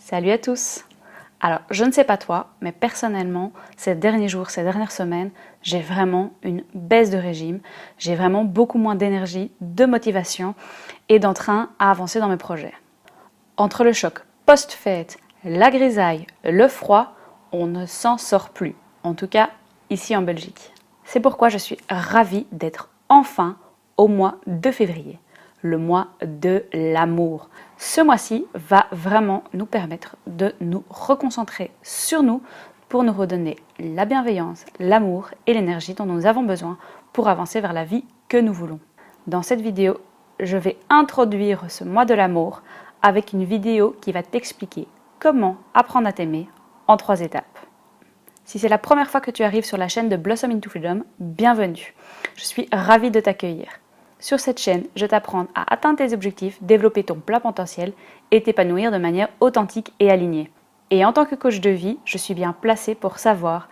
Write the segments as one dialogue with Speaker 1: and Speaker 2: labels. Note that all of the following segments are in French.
Speaker 1: Salut à tous! Alors, je ne sais pas toi, mais personnellement, ces derniers jours, ces dernières semaines, j'ai vraiment une baisse de régime. J'ai vraiment beaucoup moins d'énergie, de motivation et d'entrain à avancer dans mes projets. Entre le choc post-fête, la grisaille, le froid, on ne s'en sort plus. En tout cas, ici en Belgique. C'est pourquoi je suis ravie d'être enfin au mois de février. Le mois de l'amour. Ce mois-ci va vraiment nous permettre de nous reconcentrer sur nous pour nous redonner la bienveillance, l'amour et l'énergie dont nous avons besoin pour avancer vers la vie que nous voulons. Dans cette vidéo, je vais introduire ce mois de l'amour avec une vidéo qui va t'expliquer comment apprendre à t'aimer en 3 étapes. Si c'est la première fois que tu arrives sur la chaîne de Blossom into Freedom, bienvenue. Je suis ravie de t'accueillir. Sur cette chaîne, je t'apprends à atteindre tes objectifs, développer ton plein potentiel et t'épanouir de manière authentique et alignée. Et en tant que coach de vie, je suis bien placée pour savoir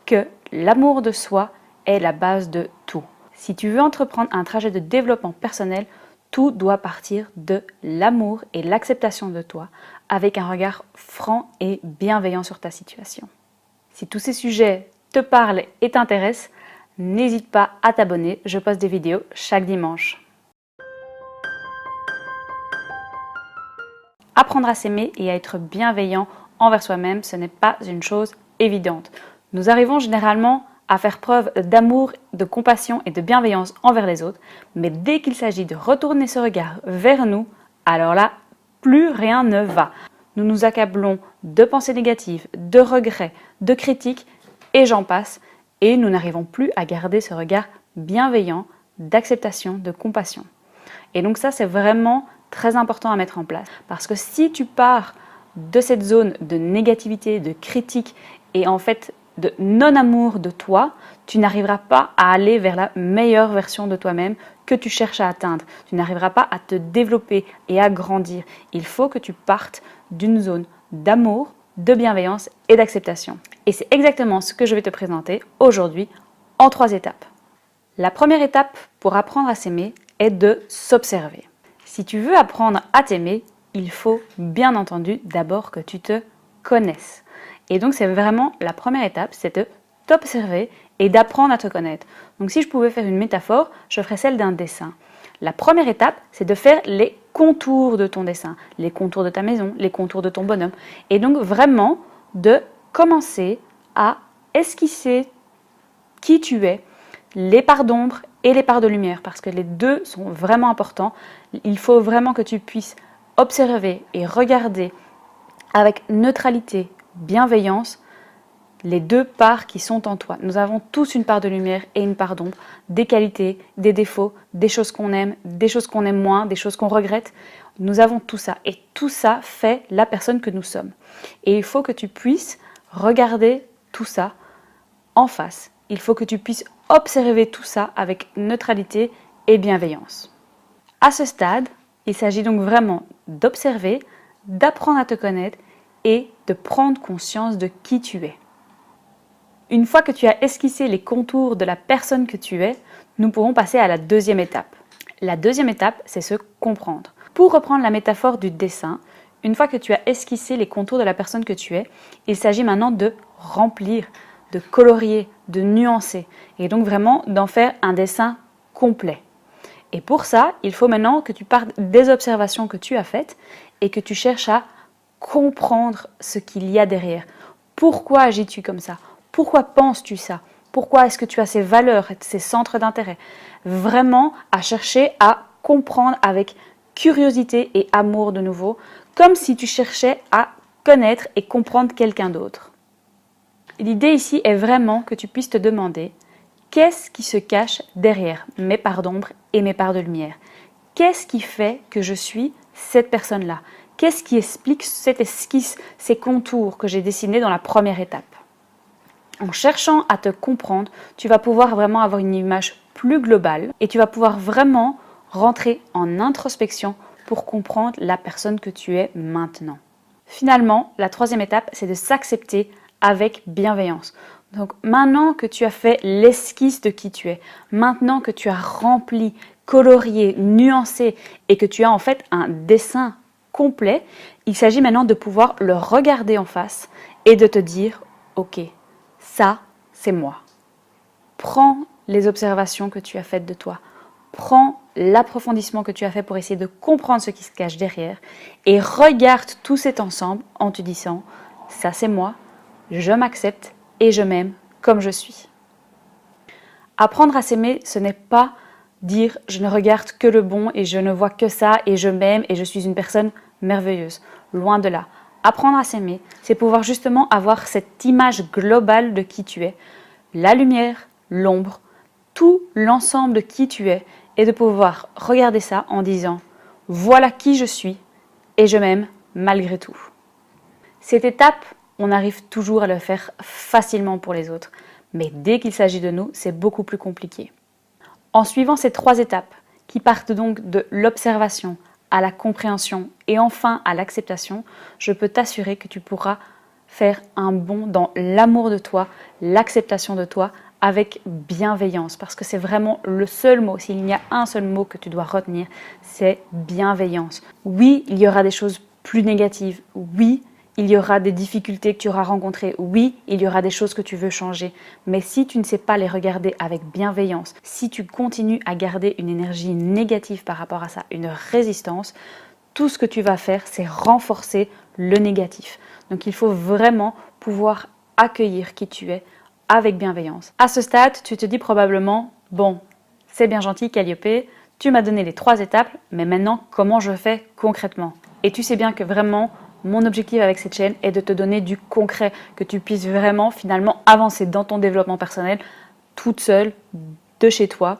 Speaker 1: que l'amour de soi est la base de tout. Si tu veux entreprendre un trajet de développement personnel, tout doit partir de l'amour et l'acceptation de toi, avec un regard franc et bienveillant sur ta situation. Si tous ces sujets te parlent et t'intéressent, n'hésite pas à t'abonner, je poste des vidéos chaque dimanche. Apprendre à s'aimer et à être bienveillant envers soi-même, ce n'est pas une chose évidente. Nous arrivons généralement à faire preuve d'amour, de compassion et de bienveillance envers les autres, mais dès qu'il s'agit de retourner ce regard vers nous, alors là, plus rien ne va. Nous nous accablons de pensées négatives, de regrets, de critiques et j'en passe. Et nous n'arrivons plus à garder ce regard bienveillant, d'acceptation, de compassion. Et donc ça, c'est vraiment très important à mettre en place. Parce que si tu pars de cette zone de négativité, de critique et en fait de non-amour de toi, tu n'arriveras pas à aller vers la meilleure version de toi-même que tu cherches à atteindre. Tu n'arriveras pas à te développer et à grandir. Il faut que tu partes d'une zone d'amour, de bienveillance et d'acceptation. Et c'est exactement ce que je vais te présenter aujourd'hui en 3 étapes. La première étape pour apprendre à s'aimer est de s'observer. Si tu veux apprendre à t'aimer, il faut bien entendu d'abord que tu te connaisses. Et donc c'est vraiment la première étape, c'est de t'observer et d'apprendre à te connaître. Donc si je pouvais faire une métaphore, je ferais celle d'un dessin. La première étape, c'est de faire les contours de ton dessin, les contours de ta maison, les contours de ton bonhomme. Et donc vraiment de commencer à esquisser qui tu es, les parts d'ombre et les parts de lumière, parce que les deux sont vraiment importants. Il faut vraiment que tu puisses observer et regarder avec neutralité, bienveillance, les 2 parts qui sont en toi. Nous avons tous une part de lumière et une part d'ombre, des qualités, des défauts, des choses qu'on aime moins, des choses qu'on regrette. Nous avons tout ça et tout ça fait la personne que nous sommes. Et il faut que tu puisses regarder tout ça en face. Il faut que tu puisses observer tout ça avec neutralité et bienveillance. À ce stade, il s'agit donc vraiment d'observer, d'apprendre à te connaître et de prendre conscience de qui tu es. Une fois que tu as esquissé les contours de la personne que tu es, nous pourrons passer à la deuxième étape. La deuxième étape, c'est se comprendre. Pour reprendre la métaphore du dessin, une fois que tu as esquissé les contours de la personne que tu es, il s'agit maintenant de remplir, de colorier, de nuancer et donc vraiment d'en faire un dessin complet. Et pour ça, il faut maintenant que tu partes des observations que tu as faites et que tu cherches à comprendre ce qu'il y a derrière. Pourquoi agis-tu comme ça ? Pourquoi penses-tu ça ? Pourquoi est-ce que tu as ces valeurs, ces centres d'intérêt ? Vraiment à chercher à comprendre avec curiosité et amour de nouveau, comme si tu cherchais à connaître et comprendre quelqu'un d'autre. L'idée ici est vraiment que tu puisses te demander qu'est-ce qui se cache derrière mes parts d'ombre et mes parts de lumière ? Qu'est-ce qui fait que je suis cette personne-là ? Qu'est-ce qui explique cette esquisse, ces contours que j'ai dessinés dans la première étape ? En cherchant à te comprendre, tu vas pouvoir vraiment avoir une image plus globale et tu vas pouvoir vraiment rentrer en introspection pour comprendre la personne que tu es maintenant. Finalement, la 3e étape, c'est de s'accepter avec bienveillance. Donc maintenant que tu as fait l'esquisse de qui tu es, maintenant que tu as rempli, colorié, nuancé et que tu as en fait un dessin complet, il s'agit maintenant de pouvoir le regarder en face et de te dire « Ok, ça, c'est moi ». Prends les observations que tu as faites de toi. Prends l'approfondissement que tu as fait pour essayer de comprendre ce qui se cache derrière et regarde tout cet ensemble en te disant « Ça, c'est moi, je m'accepte et je m'aime comme je suis ». Apprendre à s'aimer, ce n'est pas dire « je ne regarde que le bon et je ne vois que ça et je m'aime et je suis une personne merveilleuse ». Loin de là. Apprendre à s'aimer, c'est pouvoir justement avoir cette image globale de qui tu es, la lumière, l'ombre, tout l'ensemble de qui tu es et de pouvoir regarder ça en disant « voilà qui je suis et je m'aime malgré tout ». Cette étape, on arrive toujours à le faire facilement pour les autres. Mais dès qu'il s'agit de nous, c'est beaucoup plus compliqué. En suivant ces 3 étapes, qui partent donc de l'observation à la compréhension et enfin à l'acceptation, je peux t'assurer que tu pourras faire un bond dans l'amour de toi, l'acceptation de toi avec bienveillance. Parce que c'est vraiment le seul mot, s'il y a un seul mot que tu dois retenir, c'est bienveillance. Oui, il y aura des choses plus négatives. Oui, il y aura des difficultés que tu auras rencontrées. Oui, il y aura des choses que tu veux changer. Mais si tu ne sais pas les regarder avec bienveillance, si tu continues à garder une énergie négative par rapport à ça, une résistance, tout ce que tu vas faire, c'est renforcer le négatif. Donc il faut vraiment pouvoir accueillir qui tu es avec bienveillance. À ce stade, tu te dis probablement, bon, c'est bien gentil Calliope, tu m'as donné les 3 étapes, mais maintenant, comment je fais concrètement? Et tu sais bien que vraiment, mon objectif avec cette chaîne est de te donner du concret, que tu puisses vraiment finalement avancer dans ton développement personnel toute seule, de chez toi,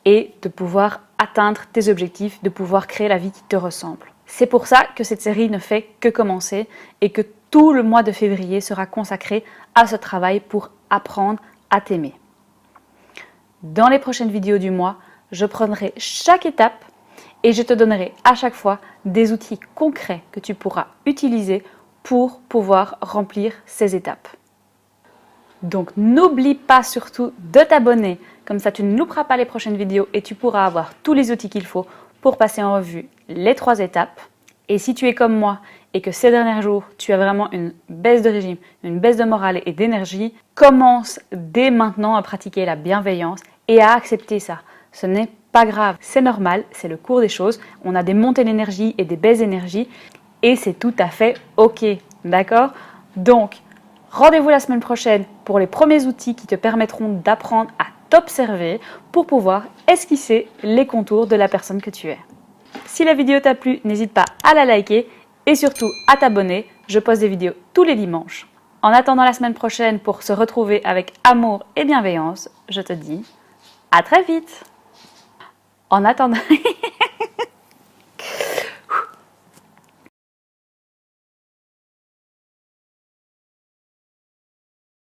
Speaker 1: et de pouvoir atteindre tes objectifs, de pouvoir créer la vie qui te ressemble. C'est pour ça que cette série ne fait que commencer et que tout le mois de février sera consacré à ce travail pour apprendre à t'aimer. Dans les prochaines vidéos du mois, je prendrai chaque étape et je te donnerai à chaque fois des outils concrets que tu pourras utiliser pour pouvoir remplir ces étapes. Donc n'oublie pas surtout de t'abonner, comme ça tu ne louperas pas les prochaines vidéos et tu pourras avoir tous les outils qu'il faut pour passer en revue les 3 étapes. Et si tu es comme moi et que ces derniers jours tu as vraiment une baisse de régime, une baisse de morale et d'énergie, commence dès maintenant à pratiquer la bienveillance et à accepter ça. Ce n'est pas grave, c'est normal, c'est le cours des choses. On a des montées d'énergie et des baisses d'énergie et c'est tout à fait ok, d'accord? Donc, rendez-vous la semaine prochaine pour les premiers outils qui te permettront d'apprendre à t'observer pour pouvoir esquisser les contours de la personne que tu es. Si la vidéo t'a plu, n'hésite pas à la liker et surtout à t'abonner. Je poste des vidéos tous les dimanches. En attendant la semaine prochaine pour se retrouver avec amour et bienveillance, je te dis à très vite. En attendant...